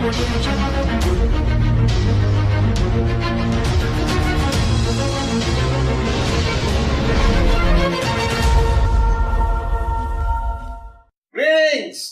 Greetings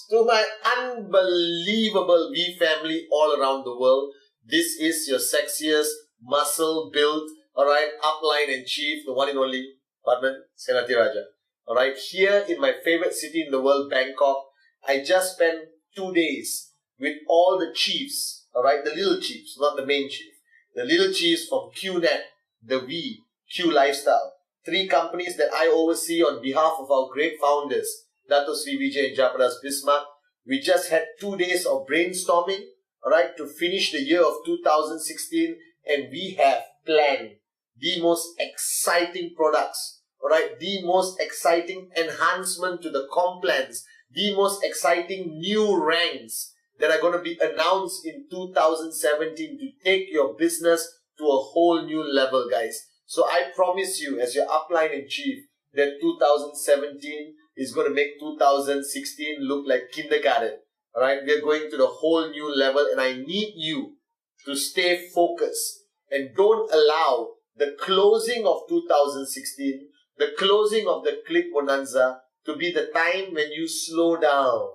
to my unbelievable V family all around the world. This is your sexiest, muscle-built, alright, upline and chief, the one and only Pathman Senati Raja. Alright, here in my favorite city in the world, Bangkok, I just spent 2 days with all the chiefs, alright, the little chiefs, not the main chief. The little chiefs from QNet, the V, Q Lifestyle. 3 companies that I oversee on behalf of our great founders, Dato Sri Vijay and Japadas Bismarck. We just had 2 days of brainstorming, alright, to finish the year of 2016, and we have planned the most exciting products, alright, the most exciting enhancement to the comp plans, the most exciting new ranks that are going to be announced in 2017 to take your business to a whole new level, guys. So I promise you, as your upline and chief, that 2017 is going to make 2016 look like kindergarten. Alright, we are going to the whole new level, and I need you to stay focused and don't allow the closing of 2016, the closing of the Click Bonanza, to be the time when you slow down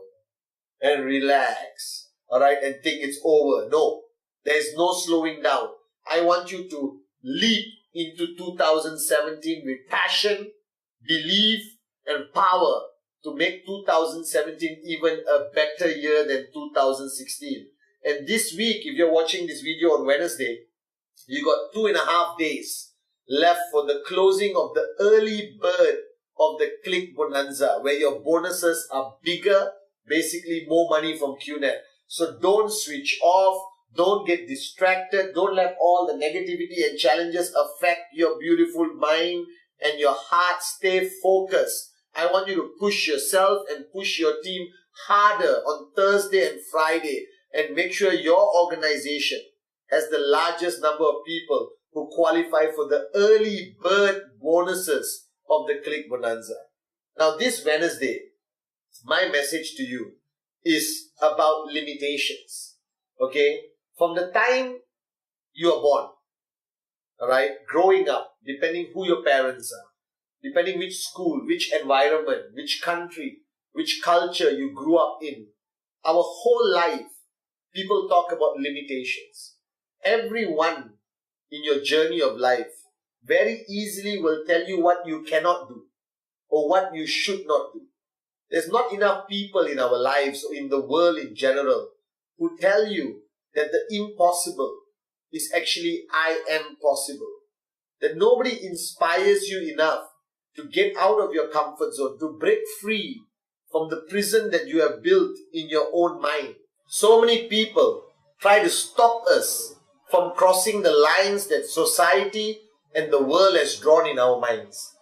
and relax, alright, and think it's over. No, there is no slowing down. I want you to leap into 2017 with passion, belief, and power to make 2017 even a better year than 2016. And this week, if you're watching this video on Wednesday, you got 2.5 days left for the closing of the early bird of the Click Bonanza, where your bonuses are bigger, basically more money from QNet. So don't switch off, don't get distracted, don't let all the negativity and challenges affect your beautiful mind and your heart. Stay focused. I want you to push yourself and push your team harder on Thursday and Friday, and make sure your organization has the largest number of people who qualify for the early bird bonuses of the Click Bonanza. Now this Wednesday, my message to you is about limitations. Okay? From the time you are born, alright, growing up, depending who your parents are, depending which school, which environment, which country, which culture you grew up in, our whole life, people talk about limitations. Everyone in your journey of life very easily will tell you what you cannot do or what you should not do. There's not enough people in our lives or in the world in general who tell you that the impossible is actually I am possible. That nobody inspires you enough to get out of your comfort zone, to break free from the prison that you have built in your own mind. So many people try to stop us from crossing the lines that society and the world has drawn in our minds.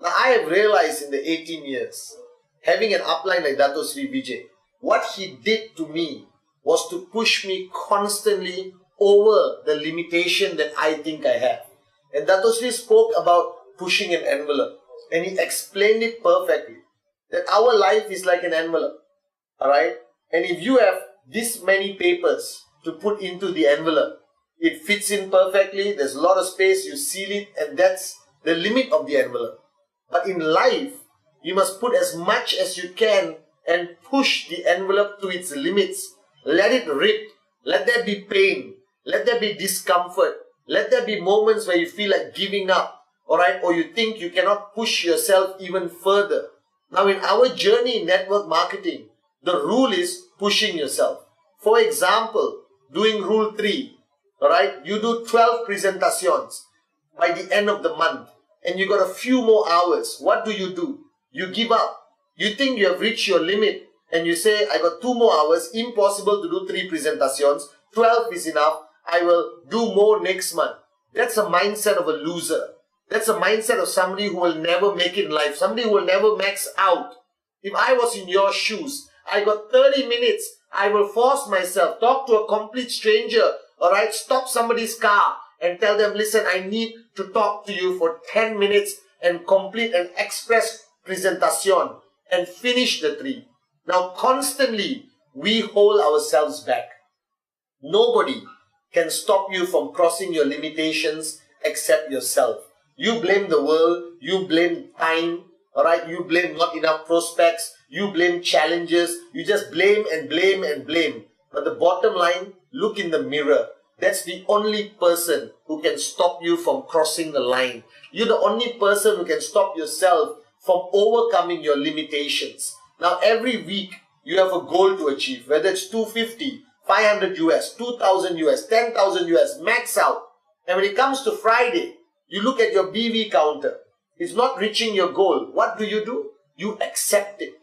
Now, I have realized in the 18 years, having an upline like Dato Sri Vijay, what he did to me was to push me constantly over the limitation that I think I have. And Dato Sri spoke about pushing an envelope, and he explained it perfectly, that our life is like an envelope, alright? And if you have this many papers to put into the envelope, it fits in perfectly, there's a lot of space, you seal it, and that's the limit of the envelope. But in life, you must put as much as you can and push the envelope to its limits. Let it rip. Let there be pain. Let there be discomfort. Let there be moments where you feel like giving up, alright, or you think you cannot push yourself even further. Now in our journey in network marketing, the rule is pushing yourself. For example, doing rule 3, alright, you do 12 presentations by the end of the month, and you got a few more hours. What do? You give up. You think you have reached your limit, and you say, I got 2 more hours, impossible to do 3 presentations, 12 is enough, I will do more next month. That's a mindset of a loser. That's a mindset of somebody who will never make it in life, somebody who will never max out. If I was in your shoes, I got 30 minutes, I will force myself, talk to a complete stranger, alright, stop somebody's car and tell them, listen, I need to talk to you for 10 minutes and complete an express presentation and finish the 3. Now, constantly, we hold ourselves back. Nobody can stop you from crossing your limitations except yourself. You blame the world, you blame time, alright? You blame not enough prospects, you blame challenges, you just blame and blame and blame. But the bottom line, look in the mirror. That's the only person who can stop you from crossing the line. You're the only person who can stop yourself from overcoming your limitations. Now, every week, you have a goal to achieve, whether it's 250, 500 US, 2000 US, 10,000 US, max out. And when it comes to Friday, you look at your BV counter. It's not reaching your goal. What do? You accept it.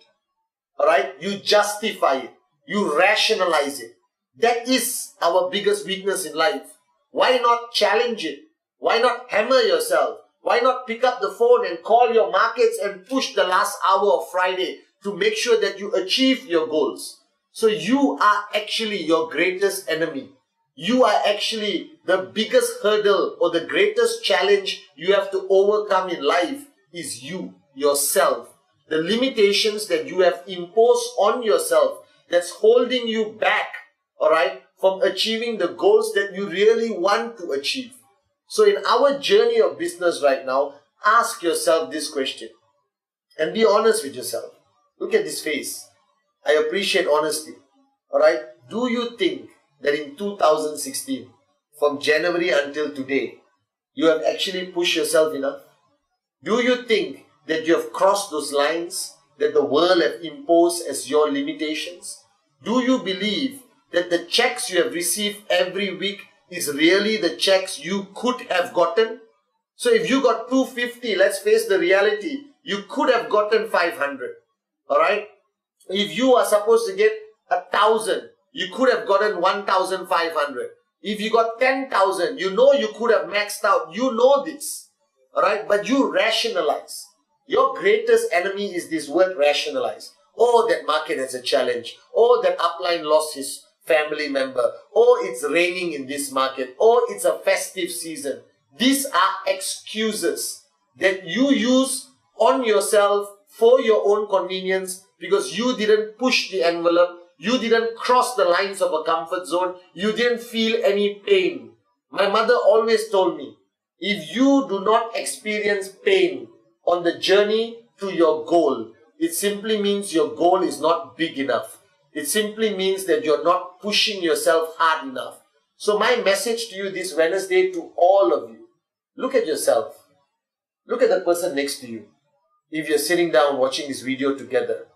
Alright? You justify it. You rationalize it. That is our biggest weakness in life. Why not challenge it? Why not hammer yourself? Why not pick up the phone and call your markets and push the last hour of Friday to make sure that you achieve your goals? So you are actually your greatest enemy. You are actually the biggest hurdle or the greatest challenge you have to overcome in life is you, yourself. The limitations that you have imposed on yourself that's holding you back, alright, from achieving the goals that you really want to achieve. So in our journey of business right now, ask yourself this question and be honest with yourself. Look at this face. I appreciate honesty. Alright, do you think that in 2016, from January until today, you have actually pushed yourself enough? Do you think that you have crossed those lines that the world have imposed as your limitations? Do you believe that the checks you have received every week is really the checks you could have gotten? So if you got 250, let's face the reality, you could have gotten 500. Alright? If you are supposed to get 1,000, you could have gotten 1,500. If you got 10,000, you know you could have maxed out. You know this. Alright? But you rationalize. Your greatest enemy is this word rationalize. Oh, that market has a challenge. Oh, that upline lost his family member. Oh, it's raining in this market. Oh, it's a festive season. These are excuses that you use on yourself for your own convenience because you didn't push the envelope. You didn't cross the lines of a comfort zone. You didn't feel any pain. My mother always told me, if you do not experience pain on the journey to your goal, it simply means your goal is not big enough. It simply means that you're not pushing yourself hard enough. So my message to you this Wednesday to all of you, look at yourself. Look at the person next to you. If you're sitting down watching this video together,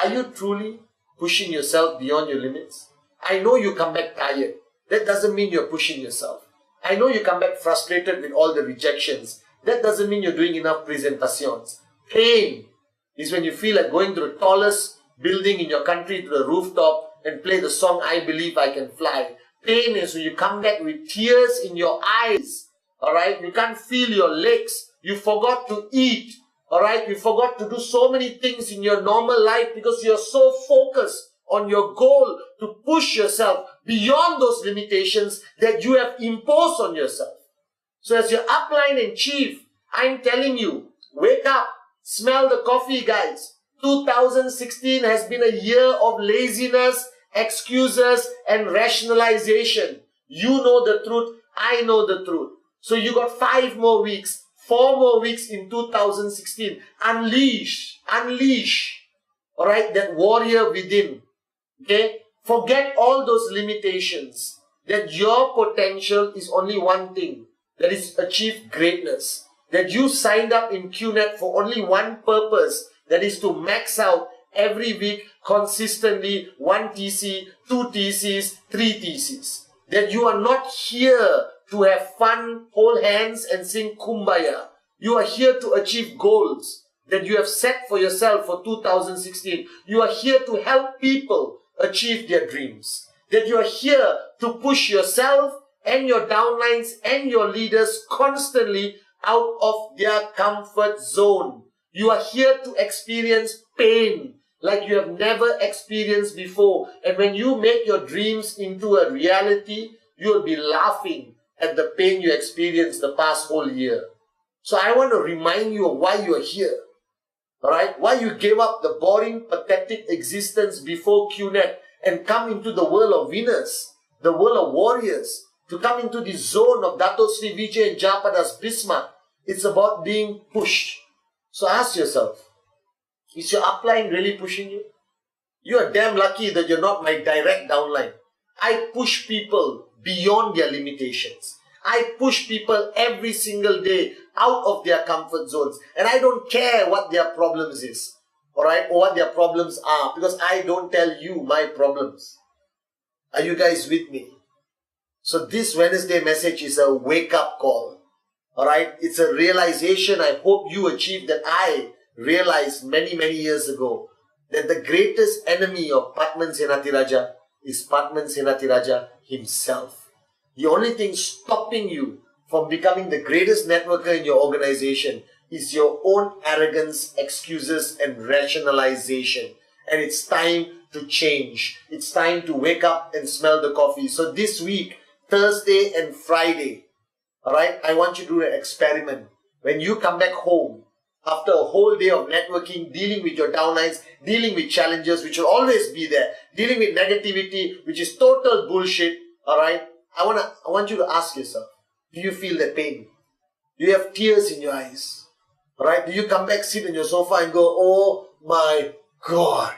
are you truly pushing yourself beyond your limits? I know you come back tired. That doesn't mean you're pushing yourself. I know you come back frustrated with all the rejections. That doesn't mean you're doing enough presentations. Pain is when you feel like going to the tallest building in your country to the rooftop and play the song, I Believe I Can Fly. Pain is when you come back with tears in your eyes. Alright, you can't feel your legs. You forgot to eat. Alright, you forgot to do so many things in your normal life because you're so focused on your goal to push yourself beyond those limitations that you have imposed on yourself. So as your upline and chief, I'm telling you, wake up, smell the coffee, guys. 2016 has been a year of laziness, excuses, and rationalization. You know the truth, I know the truth. So you got 5 more weeks, 4 more weeks in 2016. Unleash, alright, that warrior within. Okay? Forget all those limitations. That your potential is only one thing. That is achieve greatness. That you signed up in QNet for only one purpose. That is to max out every week consistently 1 TC, 2 TCs, 3 TCs. That you are not here to have fun, hold hands and sing Kumbaya. You are here to achieve goals that you have set for yourself for 2016. You are here to help people achieve their dreams. That you are here to push yourself and your downlines and your leaders constantly out of their comfort zone. You are here to experience pain like you have never experienced before. And when you make your dreams into a reality, you will be laughing at the pain you experienced the past whole year. So I want to remind you of why you are here. Alright? Why you gave up the boring, pathetic existence before QNet and come into the world of winners. the world of warriors, to come into the zone of Dato Sri Vijay and Jayaprada's Bismarck. It's about being pushed. So ask yourself, is your upline really pushing you? You are damn lucky that you're not my direct downline. I push people beyond their limitations. I push people every single day out of their comfort zones. And I don't care what their problems is. Alright? Or what their problems are. Because I don't tell you my problems. Are you guys with me? So this Wednesday message is a wake-up call. Alright? It's a realization I hope you achieve that I realized many, many years ago. That the greatest enemy of Pathman Senatiraja is Pathman Senatiraja himself. The only thing stopping you from becoming the greatest networker in your organization is your own arrogance, excuses, and rationalization. And it's time to change. It's time to wake up and smell the coffee. So this week, Thursday and Friday, alright, I want you to do an experiment. When you come back home, after a whole day of networking, dealing with your downlines, dealing with challenges, which will always be there, dealing with negativity, which is total bullshit, alright, I want you to ask yourself, do you feel that pain? Do you have tears in your eyes? Alright, do you come back, sit on your sofa and go, oh my God,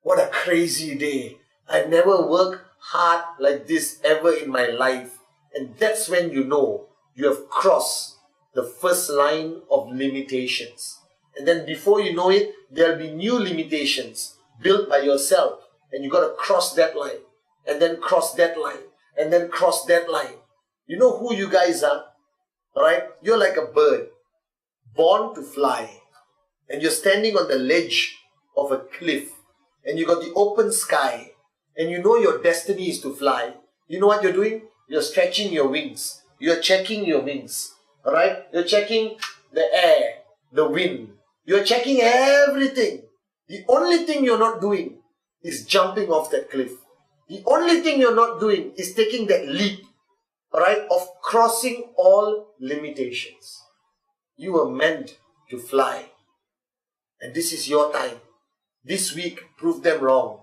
what a crazy day. I've never worked hard like this ever in my life. And that's when you know you have crossed the first line of limitations. And then before you know it, there'll be new limitations built by yourself. And you got to cross that line. And then cross that line. And then cross that line. You know who you guys are? Alright? You're like a bird, born to fly. And you're standing on the ledge of a cliff. And you got the open sky. And you know your destiny is to fly. You know what you're doing? You're stretching your wings. You're checking your wings. Alright? You're checking the air, the wind. You're checking everything. The only thing you're not doing is jumping off that cliff. The only thing you're not doing is taking that leap, alright, of crossing all limitations. You were meant to fly. And this is your time. This week, prove them wrong.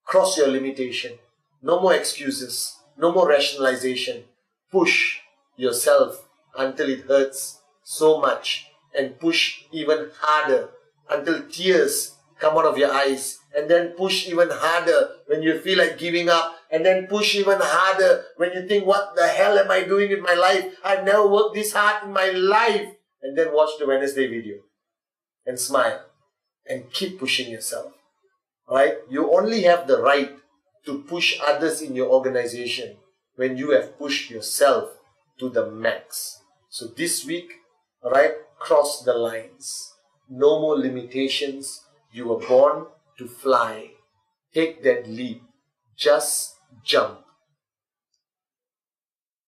Cross your limitation. No more excuses. No more rationalization. Push yourself until it hurts so much, and push even harder until tears come out of your eyes, and then push even harder when you feel like giving up, and then push even harder when you think, what the hell am I doing in my life? I've never worked this hard in my life. And then watch the Wednesday video and smile and keep pushing yourself. Alright? You only have the right to push others in your organization when you have pushed yourself to the max. So this week, alright, cross the lines. No more limitations. You were born to fly. Take that leap. Just jump.